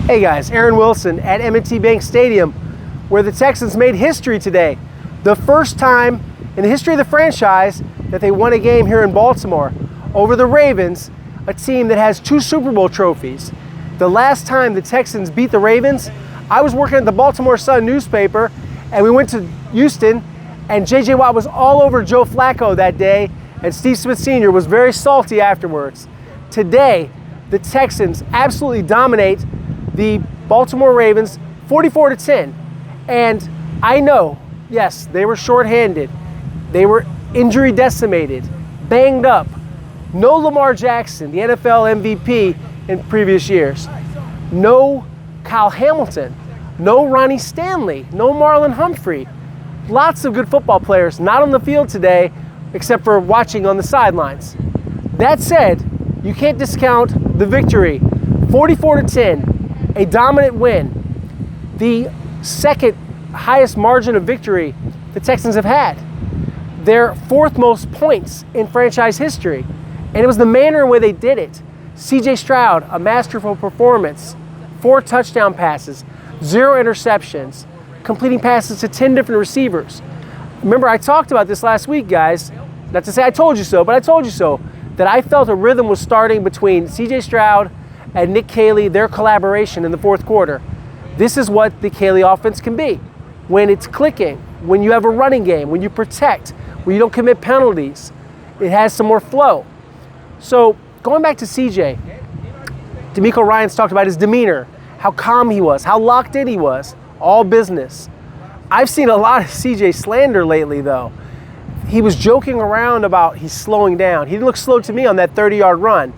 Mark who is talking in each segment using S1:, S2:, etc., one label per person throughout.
S1: Hey guys, Aaron Wilson at M&T Bank Stadium, where the Texans made history today. The first time in the history of the franchise that they won a game here in Baltimore over the Ravens, a team that has 2 Super Bowl trophies. The last time the Texans beat the Ravens, I was working at the Baltimore Sun newspaper, and we went to Houston, and J.J. Watt was all over Joe Flacco that day, and Steve Smith Sr. was very salty afterwards. Today, the Texans absolutely dominate the Baltimore Ravens 44-10. And I know, yes, they were shorthanded. They were injury decimated, banged up. No Lamar Jackson, the NFL MVP in previous years. No Kyle Hamilton. No Ronnie Stanley. No Marlon Humphrey. Lots of good football players not on the field today, except for watching on the sidelines. That said, you can't discount the victory. 44-10. A dominant win, the second highest margin of victory the Texans have had, their 4th most points in franchise history, and it was the manner in which they did it. C.J. Stroud, a masterful performance, 4 touchdown passes, 0 interceptions, completing passes to 10 different receivers. Remember, I talked about this last week, guys, not to say I told you so, but I told you so, that I felt a rhythm was starting between C.J. Stroud and Nick Caley, their collaboration in the 4th quarter. This is what the Caley offense can be. When it's clicking, when you have a running game, when you protect, when you don't commit penalties, it has some more flow. So going back to CJ, DeMeco Ryans talked about his demeanor, how calm he was, how locked in he was, all business. I've seen a lot of CJ slander lately though. He was joking around about he's slowing down. He didn't look slow to me on that 30-yard run.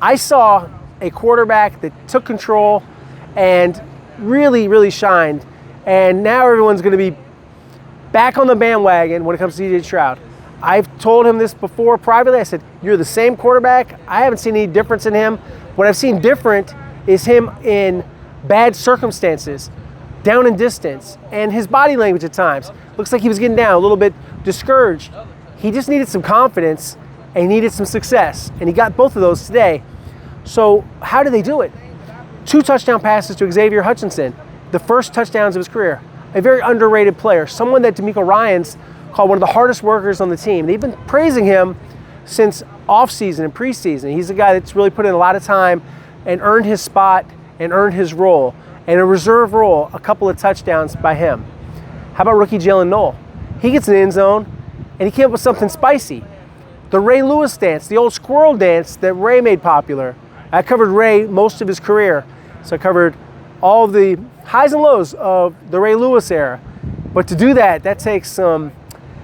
S1: I saw a quarterback that took control and really shined. And now everyone's going to be back on the bandwagon when it comes to C.J. Stroud. I've told him this before privately. I said, you're the same quarterback. I haven't seen any difference in him. What I've seen different is him in bad circumstances, down in distance, and his body language at times. Looks like he was getting down, a little bit discouraged. He just needed some confidence and he needed some success. And he got both of those today. So how did they do it? 2 touchdown passes to Xavier Hutchinson, the first touchdowns of his career. A very underrated player, someone that DeMeco Ryans called one of the hardest workers on the team. They've been praising him since offseason and preseason. He's a guy that's really put in a lot of time and earned his spot and earned his role. And a reserve role, a couple of touchdowns by him. How about rookie Jalen Noel? He gets in the end zone and he came up with something spicy. The Ray Lewis dance, the old squirrel dance that Ray made popular. I covered Ray most of his career, so I covered all of the highs and lows of the Ray Lewis era. But to do that, that takes some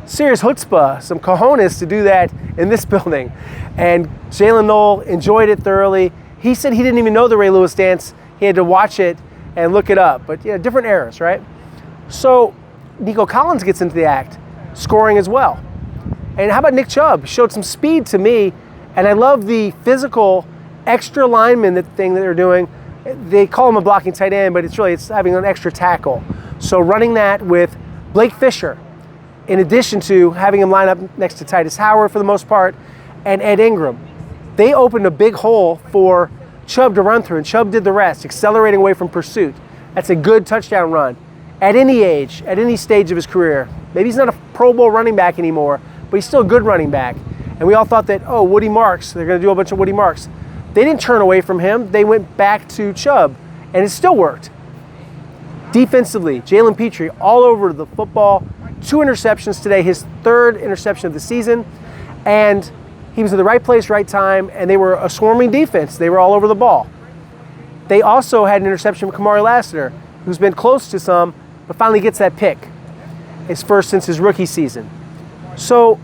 S1: serious chutzpah, some cojones to do that in this building. And Jalen Noel enjoyed it thoroughly. He said he didn't even know the Ray Lewis dance. He had to watch it and look it up. But yeah, different eras, right? So Nico Collins gets into the act, scoring as well. And how about Nick Chubb? Showed some speed to me, and I love the physical extra lineman thing that they're doing. They call him a blocking tight end, but it's having an extra tackle. So running that with Blake Fisher, in addition to having him line up next to Titus Howard for the most part, and Ed Ingram. They opened a big hole for Chubb to run through, and Chubb did the rest, accelerating away from pursuit. That's a good touchdown run. At any age, at any stage of his career. Maybe he's not a Pro Bowl running back anymore, but he's still a good running back. And we all thought that, oh, Woody Marks, they're going to do a bunch of Woody Marks. They didn't turn away from him. They went back to Chubb, and it still worked. Defensively, Jalen Petrie all over the football. 2 interceptions today, his 3rd interception of the season. And he was in the right place, right time, and they were a swarming defense. They were all over the ball. They also had an interception from Kamari Lassiter, who's been close to some, but finally gets that pick. His first since his rookie season. So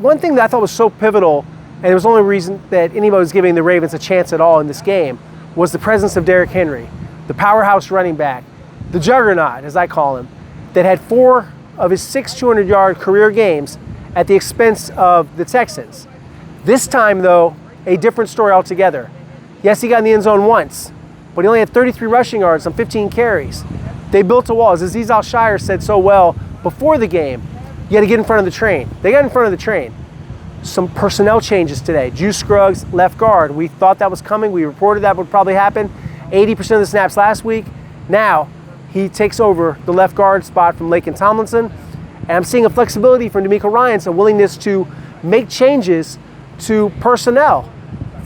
S1: one thing that I thought was so pivotal, and it was the only reason that anybody was giving the Ravens a chance at all in this game, was the presence of Derrick Henry, the powerhouse running back, the juggernaut, as I call him, that had 4 of his 6 200-yard career games at the expense of the Texans. This time, though, a different story altogether. Yes, he got in the end zone once, but he only had 33 rushing yards on 15 carries. They built a wall. As Azeez Al-Shire said so well before the game, you got to get in front of the train. They got in front of the train. Some personnel changes today. Juice Scruggs, left guard. We thought that was coming. We reported that would probably happen. 80% of the snaps last week. Now he takes over the left guard spot from Laken Tomlinson. And I'm seeing a flexibility from DeMeco Ryans, a willingness to make changes to personnel.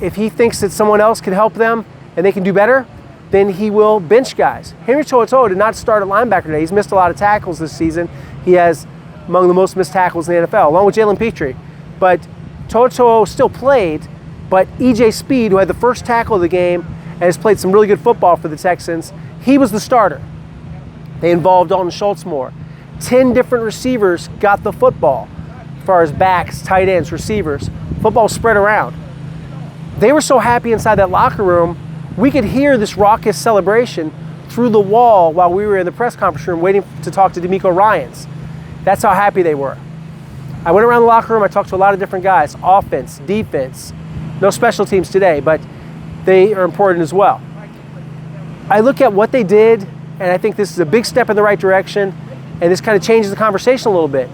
S1: If he thinks that someone else can help them and they can do better, then he will bench guys. Henry To'oTo'o did not start at linebacker today. He's missed a lot of tackles this season. He has among the most missed tackles in the NFL, along with Jalen Petrie. But To'oTo'o still played, but E.J. Speed, who had the first tackle of the game and has played some really good football for the Texans, he was the starter. They involved Dalton Schultz more. 10 different receivers got the football, as far as backs, tight ends, receivers. Football spread around. They were so happy inside that locker room, we could hear this raucous celebration through the wall while we were in the press conference room waiting to talk to DeMeco Ryans. That's how happy they were. I went around the locker room, I talked to a lot of different guys, offense, defense, no special teams today, but they are important as well. I look at what they did, and I think this is a big step in the right direction, and this kind of changes the conversation a little bit.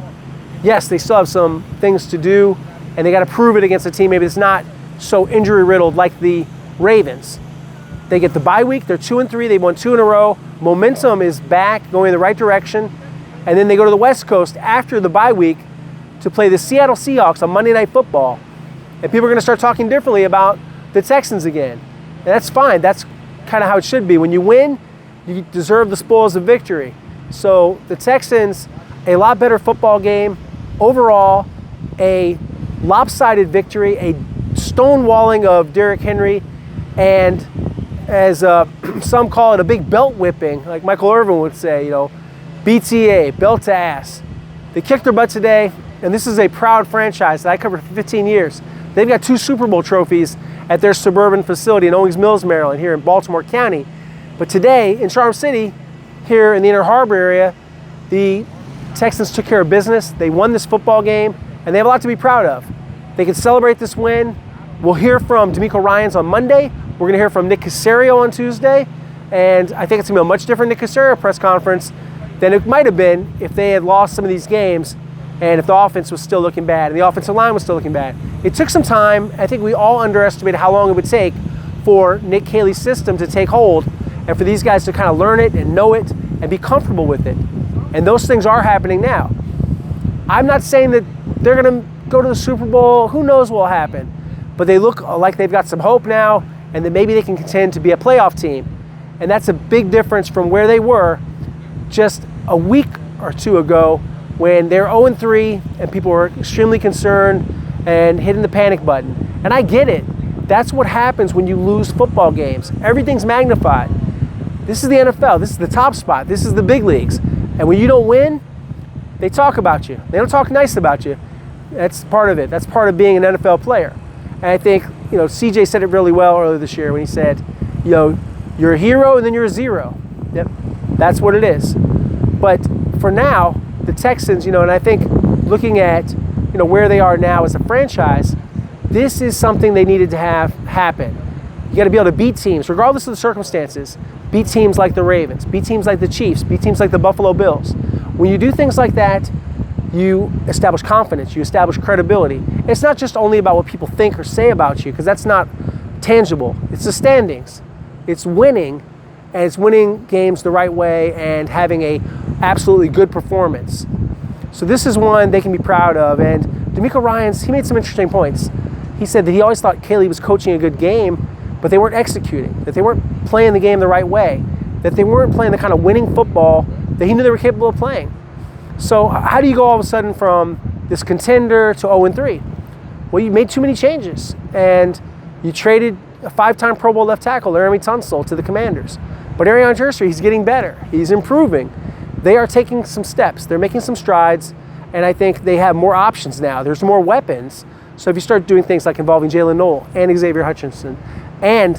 S1: Yes, they still have some things to do, and they got to prove it against a team maybe that's not so injury-riddled like the Ravens. They get the bye week, they're 2-3, they won 2 in a row, momentum is back, going in the right direction, and then they go to the West Coast after the bye week to play the Seattle Seahawks on Monday Night Football, and people are going to start talking differently about the Texans again. And that's fine, that's kind of how it should be. When you win, you deserve the spoils of victory. So the Texans, a lot better football game. Overall, a lopsided victory, a stonewalling of Derrick Henry, and as some call it, a big belt whipping, like Michael Irvin would say, BTA, belt to ass. They kicked their butt today, and this is a proud franchise that I covered for 15 years. They've got 2 Super Bowl trophies at their suburban facility in Owings Mills, Maryland, here in Baltimore County. But today, in Charm City, here in the Inner Harbor area, the Texans took care of business. They won this football game, and they have a lot to be proud of. They can celebrate this win. We'll hear from DeMeco Ryans on Monday. We're going to hear from Nick Caserio on Tuesday, and I think it's going to be a much different Nick Caserio press conference than it might have been if they had lost some of these games and if the offense was still looking bad and the offensive line was still looking bad. It took some time. I think we all underestimated how long it would take for Nick Caley's system to take hold and for these guys to kind of learn it and know it and be comfortable with it. And those things are happening now. I'm not saying that they're going to go to the Super Bowl. Who knows what will happen? But they look like they've got some hope now and that maybe they can contend to be a playoff team. And that's a big difference from where they were just a week or two ago when they're 0-3 and people were extremely concerned and hitting the panic button. And I get it. That's what happens when you lose football games. Everything's magnified. This is the NFL. This is the top spot. This is the big leagues. And when you don't win, they talk about you. They don't talk nice about you. That's part of it. That's part of being an NFL player. And I think, CJ said it really well earlier this year when he said, you're a hero and then you're a zero. Yep, that's what it is. But for now, the Texans, and I think looking at, where they are now as a franchise, this is something they needed to have happen. You got to be able to beat teams, regardless of the circumstances. Beat teams like the Ravens, beat teams like the Chiefs, beat teams like the Buffalo Bills. When you do things like that, you establish confidence, you establish credibility. It's not just only about what people think or say about you, because that's not tangible. It's the standings. It's winning, and it's winning games the right way and having a absolutely good performance. So this is one they can be proud of. And DeMeco Ryans, he made some interesting points. He said that he always thought Caley was coaching a good game, but they weren't executing, that they weren't playing the game the right way, that they weren't playing the kind of winning football that he knew they were capable of playing. So how do you go all of a sudden from this contender to 0-3? Well, you made too many changes, and you traded a 5-time Pro Bowl left tackle, Laramie Tunsil, to the Commanders. But Arion Jersey, he's getting better. He's improving. They are taking some steps. They're making some strides, and I think they have more options now. There's more weapons. So if you start doing things like involving Jalen Noel and Xavier Hutchinson, and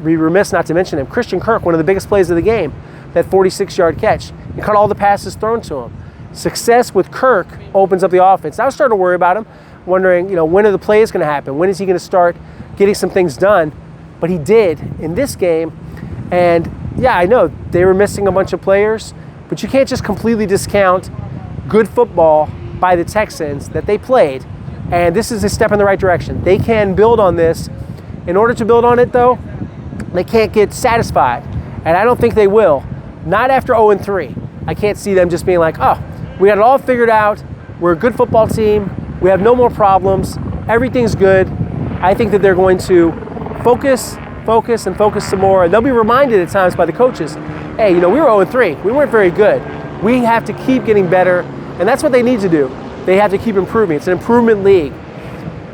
S1: be remiss not to mention him, Christian Kirk, one of the biggest plays of the game, that 46-yard catch. He caught all the passes thrown to him. Success with Kirk opens up the offense. I was starting to worry about him, wondering, when are the plays going to happen? When is he going to start getting some things done? But he did in this game. And yeah, I know they were missing a bunch of players, but you can't just completely discount good football by the Texans that they played. And this is a step in the right direction. They can build on this. In order to build on it, though, They can't get satisfied, and I don't think they will. Not after 0-3. I can't see them just being like, oh, we got it all figured out. We're a good football team. We have no more problems. Everything's good. I think that they're going to focus some more. And they'll be reminded at times by the coaches, hey, we were 0-3. We weren't very good. We have to keep getting better, and that's what they need to do. They have to keep improving. It's an improvement league.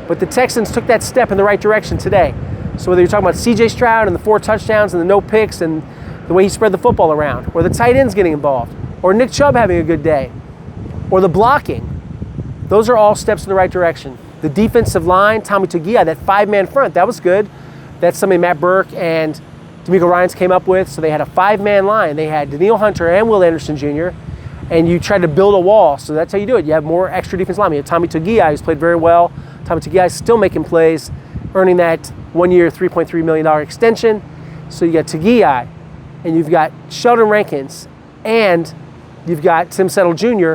S1: But the Texans took that step in the right direction today. So whether you're talking about C.J. Stroud and the 4 touchdowns and the no picks and the way he spread the football around, or the tight ends getting involved, or Nick Chubb having a good day, or the blocking, those are all steps in the right direction. The defensive line, Tommy Togiai, that 5-man front, that was good. That's something Matt Burke and D'Amico Ryans came up with. So they had a 5-man line. They had Daniil Hunter and Will Anderson Jr., and you tried to build a wall. So that's how you do it. You have more extra defensive linemen. You have Tommy Togiai, who's played very well. Tommy Togiai is still making plays, earning that 1-year, $3.3 million extension. So you got Togiai, and you've got Sheldon Rankins, and you've got Tim Settle Jr.,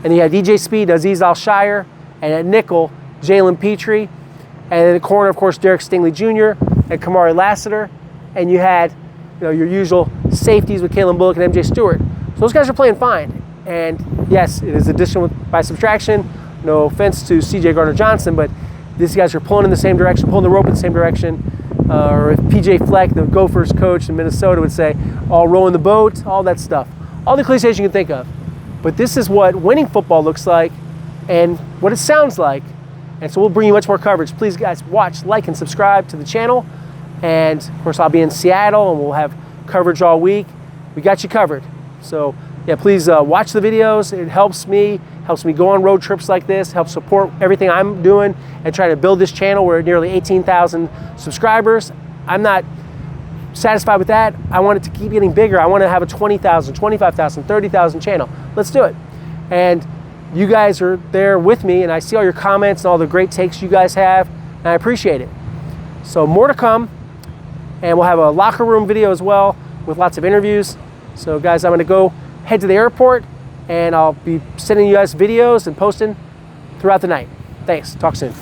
S1: and you have DJ Speed, Aziz Al-Shire, and at nickel, Jalen Petrie, and in the corner, of course, Derek Stingley Jr. and Kamari Lassiter, and you had your usual safeties with Kalen Bullock and MJ Stewart. So those guys are playing fine. And yes, it is addition by subtraction. No offense to CJ Gardner-Johnson, but these guys are pulling in the same direction, pulling the rope in the same direction. Or if PJ Fleck, the Gophers coach in Minnesota, would say, all rowing the boat, all that stuff. All the cliches you can think of. But this is what winning football looks like and what it sounds like. And so we'll bring you much more coverage. Please, guys, watch, like, and subscribe to the channel. And, of course, I'll be in Seattle, and we'll have coverage all week. We got you covered. So, yeah, please watch the videos. It helps me go on road trips like this, helps support everything I'm doing, and try to build this channel. We're at nearly 18,000 subscribers. I'm not satisfied with that. I want it to keep getting bigger. I want to have a 20,000, 25,000, 30,000 channel. Let's do it. And you guys are there with me, and I see all your comments and all the great takes you guys have, and I appreciate it. So more to come, and we'll have a locker room video as well with lots of interviews. So guys, I'm going to go head to the airport, and I'll be sending you guys videos and posting throughout the night. Thanks. Talk soon.